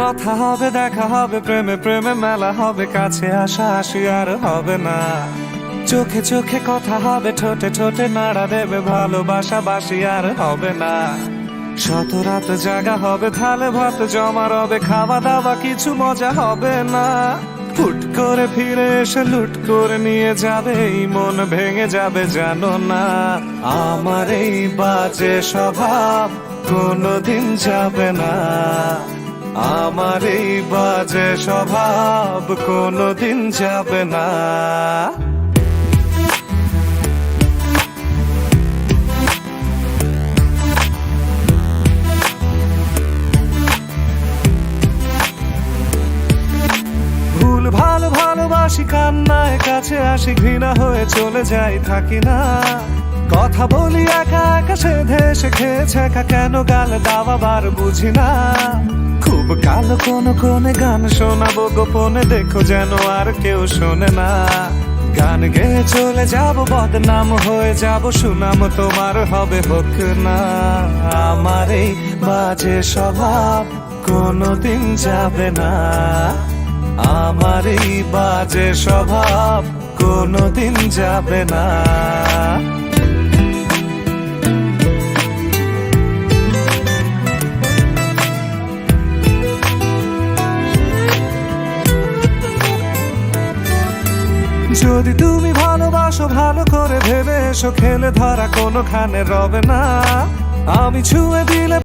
কথা হবে, দেখা হবে, প্রেমে প্রেমে মেলা হবে, কাছে আসা আসি আর হবে না। চোখে চোখে কথা হবে, ঠোঁটে ঠোঁটে নাড়া দেবে, ভালোবাসা বাসি আর হবে না। শত রাত জাগা হবে, থালে ভাত জমা রবে, খাওয়া দাওয়া কিছু মজা হবে না। হুট করে ফিরে এসে লুট করে নিয়ে যাবে, এই মন ভেঙে যাবে জানো না। আমার এই বাজে স্বভাব কোনোদিন যাবে না। আমার এই বাজে স্বভাব কোনোদিন যাবে না। ভুল ভালো ভালোবাসি, কান্নায় কাছে আসি, ঘৃণা হয়ে চলে যাই থাকি না। কথা বলি একা একা, সেধে এসে খেয়েছে একা, কেন গাল দাবাবার বুঝি না। খুব কালো কোন কোনে গান শোনাবো গোপনে, দেখো যেন আর কেউ শোনে না। গান গেয়ে চলে যাব, বদনাম হয়ে যাব, সুনাম তোমার হবে হোক না। আমার এই বাজে স্বভাব কোনোদিন যাবে না। আমার এই বাজে স্বভাব কোনোদিন যাবে না। যদি তুমি ভালোবাসো ভালো করে ভেবে এসো, খেলে ধরা কোনোখানে রবে না। আমি ছুঁয়ে দিলে